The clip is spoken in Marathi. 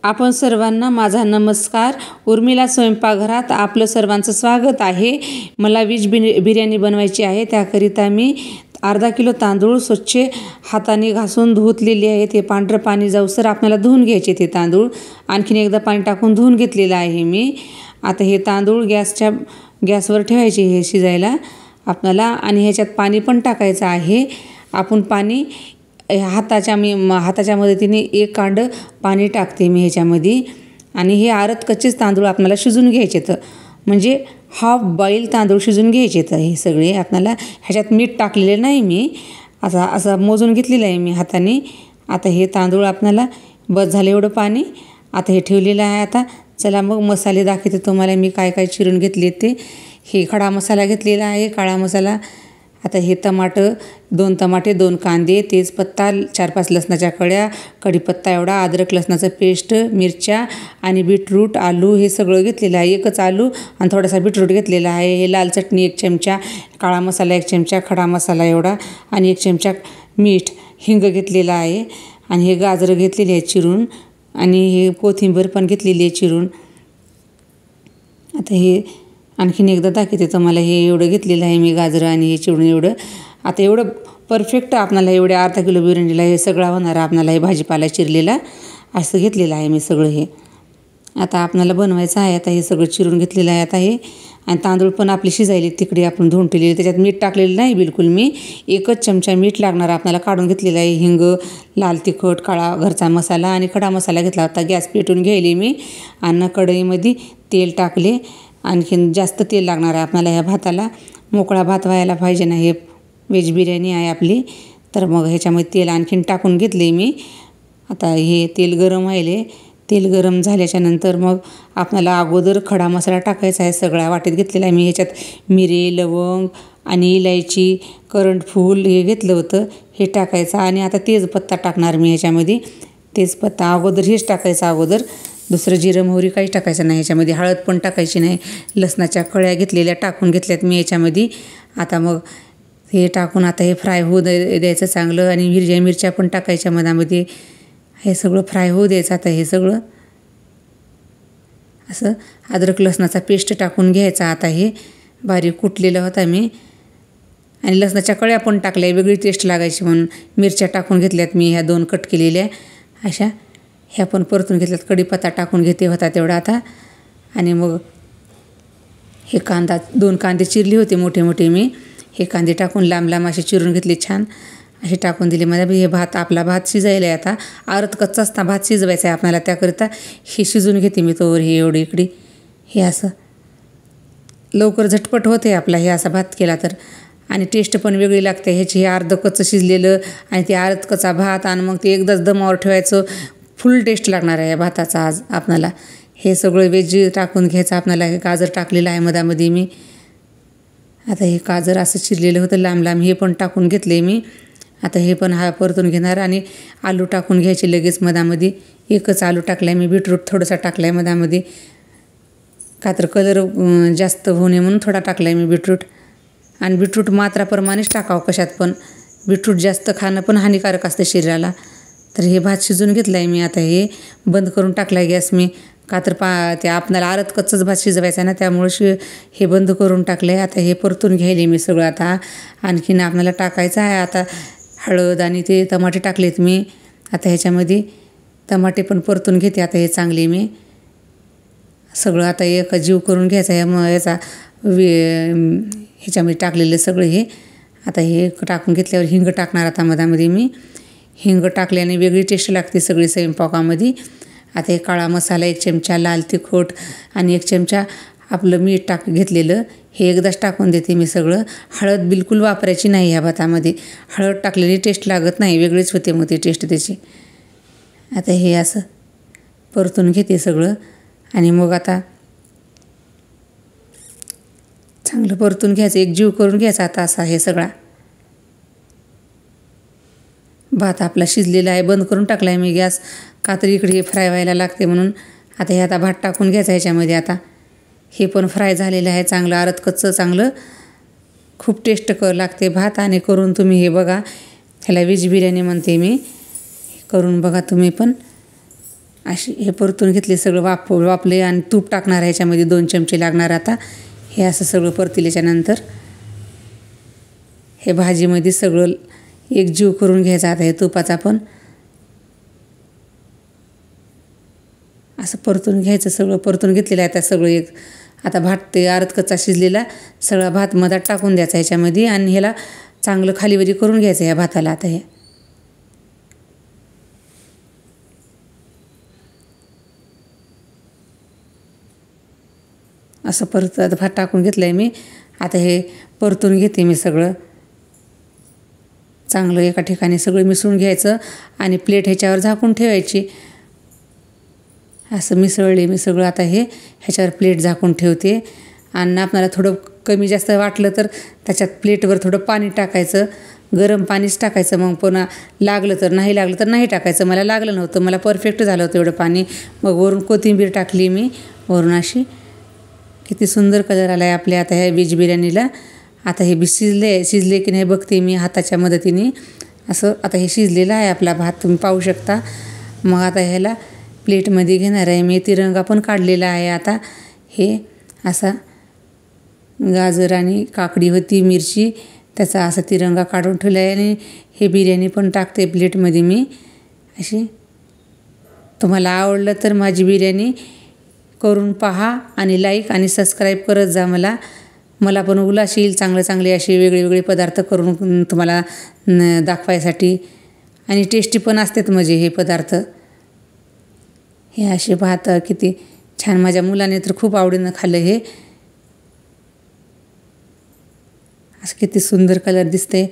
आपण सर्वांना माझा नमस्कार। उर्मिला स्वयंपाकघरात आपलं सर्वांचं स्वागत आहे। मला व्हेज बिर्याणी बनवायची आहे। त्याकरिता मी अर्धा किलो तांदूळ स्वच्छ हाताने घासून धुतलेले आहे। ते पांढरं पाणी जाऊसर आपल्याला धुवून घ्यायचे ते तांदूळ। आणखीन एकदा पाणी टाकून धुवून घेतलेलं आहे मी। आता हे तांदूळ गॅसवर ठेवायचे हे शिजायला आपल्याला, आणि ह्याच्यात पाणी पण टाकायचं आहे। आपण पाणी हाताच्या मदतीने एक कांड पाणी टाकते मी ह्याच्यामध्ये, आणि हे आरत कच्चेच तांदूळ आपल्याला शिजून घ्यायचे तर म्हणजे हाफ बॉईल तांदूळ शिजून घ्यायचे तर हे सगळे आपल्याला। ह्याच्यात मीठ टाकलेले नाही मी, असं मोजून घेतलेलं आहे मी हाताने। आता हे तांदूळ आपल्याला बस झालं एवढं पाणी आता हे ठेवलेलं आहे। आता चला मग मसाले दाखवते तुम्हाला मी काय काय चिरून घेतले ते। हे खडा मसाला घेतलेला आहे, काळा मसाला। आता हे दोन टमाटे, 2 कांदे, तेजपत्ता, 4-5 लसणाच्या कळ्या, कढीपत्ता एवढा, अद्रक लसणाचं पेस्ट, मिरच्या आणि बीटरूट, आलू हे सगळं घेतलेलं आहे। एकच आलू आणि थोडासा बीटरूट घेतलेला आहे। हे लाल चटणी 1 चमचा, काळा मसाला 1 चमचा, खडा मसाला एवढा आणि 1 चमचा मीठ, हिंग घेतलेला आहे। आणि हे गाजरं घेतलेली आहे चिरून, आणि हे कोथिंबीर पण घेतलेली आहे चिरून। आता हे आणखीन एकदा दाखवते तुम्हाला। हे एवढं घेतलेलं आहे मी गाजरं आणि हे चिरून एवढं। आता एवढं परफेक्ट आपल्याला एवढ्या अर्धा किलो बिर्याणीला हे सगळं होणार आपल्याला। हे भाजीपाला चिरलेला असं घेतलेलं आहे मी सगळं हे। आता आपल्याला बनवायचं आहे। आता हे सगळं चिरून घेतलेलं आहे आता हे, आणि तांदूळ पण आपले शिजायले तिकडे आपण धुवून ठेवलेले। त्याच्यात मीठ टाकलेलं नाही बिलकुल मी, 1च चमचा मीठ लागणार आपल्याला काढून घेतलेलं आहे। हिंग, लाल तिखट, काळा घरचा मसाला आणि खडा मसाला घेतला होता। गॅस पेटून घ्यायले मी, आणि कढईमध्ये तेल टाकले। आणखीन जास्त तेल लागणार आहे आपल्याला ह्या भाताला, मोकळा भात व्हायला पाहिजे ना। हे व्हेज बिर्याणी आहे आपली, तर मग ह्याच्यामध्ये तेल आणखीन टाकून घेतले मी। आता हे तेल गरम व्हायले, तेल गरम झाल्याच्या नंतर मग आपल्याला अगोदर खडा मसाला टाकायचा आहे। सगळ्या वाटीत घेतलेला आहे मी। ह्याच्यात मिरे, लवंग आणि इलायची, करंटफूल हे घेतलं होतं, हे टाकायचं। आणि आता तेजपत्ता टाकणार मी ह्याच्यामध्ये। तेजपत्ता अगोदर हेच टाकायचं अगोदर, दुसरं जिरं मोहरी काहीच टाकायचं नाही ह्याच्यामध्ये। हळद पण टाकायची नाही। लसणाच्या कळ्या घेतलेल्या टाकून घेतल्यात मी ह्याच्यामध्ये। आता मग हे टाकून आता हे फ्राय होऊ द्यायचं चांगलं, आणि मिरच्या पण टाकायच्या मधामध्ये। हे सगळं फ्राय होऊ द्यायचं आता हे सगळं असं। अद्रक लसणाचा पेस्ट टाकून घ्यायचा आता हे, बारीक कुटलेला होता मी, आणि लसणाच्या कळ्या पण टाकल्या वेगळी टेस्ट लागायची म्हणून। मिरच्या टाकून घेतल्यात मी ह्या 2 कट केलेल्या अशा, ह्या पण परतून घेतल्यात। कढीपत्ता टाकून घेते होता तेवढा आता, आणि मग हे 2 कांदे चिरले होते मोठे मोठे मी, हे कांदे टाकून लांब लांब असे चिरून घेतले छान, असे टाकून दिले मला। हे आपला भात शिजायला आहे आता। आरत कच्चा असता भात शिजवायचा आहे आपल्याला, त्याकरिता हे शिजून घेते मी तोवर हे एवढी इकडे। हे असं लवकर झटपट होते आपला हे असा भात केला तर, आणि टेस्ट पण वेगळी लागते ह्याची। हे अर्ध कच्चं शिजलेलं आणि ते आरत कच्चा भात, आणि मग ते एकदाच दमावर ठेवायचं, फुल टेस्ट लागणार आहे या भाताचा आज आपल्याला। हे सगळं व्हेज टाकून घ्यायचं आपल्याला। हे गाजर टाकलेलं आहे मधामध्ये मी। आता हे गाजर असं चिरलेलं होतं लांब लांब, हे पण टाकून घेतले मी। आता हे पण परतून घेणार, आणि आलू टाकून घ्यायचे लगेच मधामध्ये। एकच आलू टाकला आहे मी, बीटरूट थोडासा टाकला आहे मधामध्ये, का तर कलर जास्त होऊ नये म्हणून थोडा टाकला आहे मी बीटरूट। आणि बीटरूट मात्राप्रमाणेच टाकावं कशात पण, बीटरूट जास्त खाणं पण हानिकारक असतं शरीराला। तर हे भात शिजून घेतलं आहे मी। आता हे बंद करून टाकला आहे गॅस मी, का तर ते आपल्याला आरत कच्चंच भात शिजवायचा आहे ना, त्यामुळे हे बंद करून टाकलं आहे। आता हे परतून घ्यायले मी सगळं आता। आणखीन आपल्याला टाकायचं आहे आता हळद, आणि ते टमाटे टाकलेत मी आता ह्याच्यामध्ये। टमाटे पण परतून घेते आता हे चांगले मी सगळं। आता एक जीव करून घ्यायचा आहे याचा ह्याच्यामध्ये टाकलेलं सगळं हे। आता हे टाकून घेतल्यावर हिंग टाकणार आता मधामध्ये मी। हिंग टाकल्याने वेगळी टेस्ट लागते सगळी स्वयंपाकामध्ये। आता हे काळा मसाला 1 चमचा, लाल तिखट आणि 1 चमचा आपलं मीठ घेतलेलं, हे एकदाच टाकून देते मी सगळं। हळद बिलकुल वापरायची नाही ह्या भातामध्ये, हळद टाकलेली टेस्ट लागत नाही, वेगळीच होते मग ती टेस्ट त्याची। आता हे असं परतून घेते सगळं, आणि मग आता चांगलं परतून घ्यायचं, एक जीव करून घ्यायचा आता असा हे सगळा भात आपला शिजलेला आहे। बंद करून टाकला आहे मी गॅस, का तर इकडे हे फ्राय व्हायला लागते म्हणून। आता हे आता भात टाकून घ्यायचा ह्याच्यामध्ये आता। हे पण फ्राय झालेलं आहे चांगलं, आरत कच्चं चांगलं, खूप टेस्ट लागते भात। आणि करून तुम्ही हे बघा, ह्याला व्हेज बिर्याणी म्हणते मी, करून बघा तुम्ही पण। अशी हे परतून घेतले, सगळं वापले आणि तूप टाकणार आहे ह्याच्यामध्ये 2 चमचे लागणार. आता हे असं सगळं परतिल्याच्यानंतर हे भाजीमध्ये सगळं एकजीव करून घ्यायचं. आता हे तुपाचा पण असं परतून घ्यायचं. सगळं परतून घेतलेलं आहे. आता सगळं आता भात ते अर्ध कच्चा शिजलेला सगळा भात मधात टाकून द्यायचा ह्याच्यामध्ये आणि ह्याला चांगलं खालीवरी करून घ्यायचं ह्या भाताला. आता हे असं परत आता भात टाकून घेतलं आहे मी. आता हे परतून घेते मी सगळं चांगलं एका ठिकाणी सगळं मिसळून घ्यायचं आणि प्लेट ह्याच्यावर झाकून ठेवायची. असं मिसळले मी सगळं. आता हे ह्याच्यावर प्लेट झाकून ठेवते आणि आपल्याला थोडं कमी जास्त वाटलं तर त्याच्यात प्लेटवर थोडं पाणी टाकायचं, गरम पाणीच टाकायचं. मग पुन्हा लागलं तर नाही, लागलं तर नाही टाकायचं. मला लागलं नव्हतं, मला परफेक्ट झालं होतं एवढं पाणी. मग वरून कोथिंबीर टाकली मी वरून अशी. किती सुंदर कलर आला आहे आपल्या आता ह्या व्हेज बिर्याणीला. आता हे बी शिजले की नाही बघते मी हाताच्या मदतीने. असं आता हे शिजलेलं आहे आपला भात, तुम्ही पाहू शकता. मग आता ह्याला प्लेटमध्ये घेणार आहे मी. तिरंगा पण काढलेला आहे. आता हे असा गाजर आणि काकडी होती, मिरची, त्याचा असा तिरंगा काढून ठेवला आहे. आणि हे बिर्याणी पण टाकते प्लेटमध्ये मी अशी. तुम्हाला आवडलं तर माझी बिर्याणी करून पहा आणि लाईक आणि सबस्क्राईब करत जा. मला पण उल्हास येईल चांगले असे वेगळे पदार्थ करून तुम्हाला दाखवायसाठी. आणि टेस्टी पण असतात म्हणजे हे पदार्थ. हे असे भात किती छान, माझ्या मुलाने तर खूप आवडीनं खाल्लं हे. असं किती सुंदर कलर दिसते.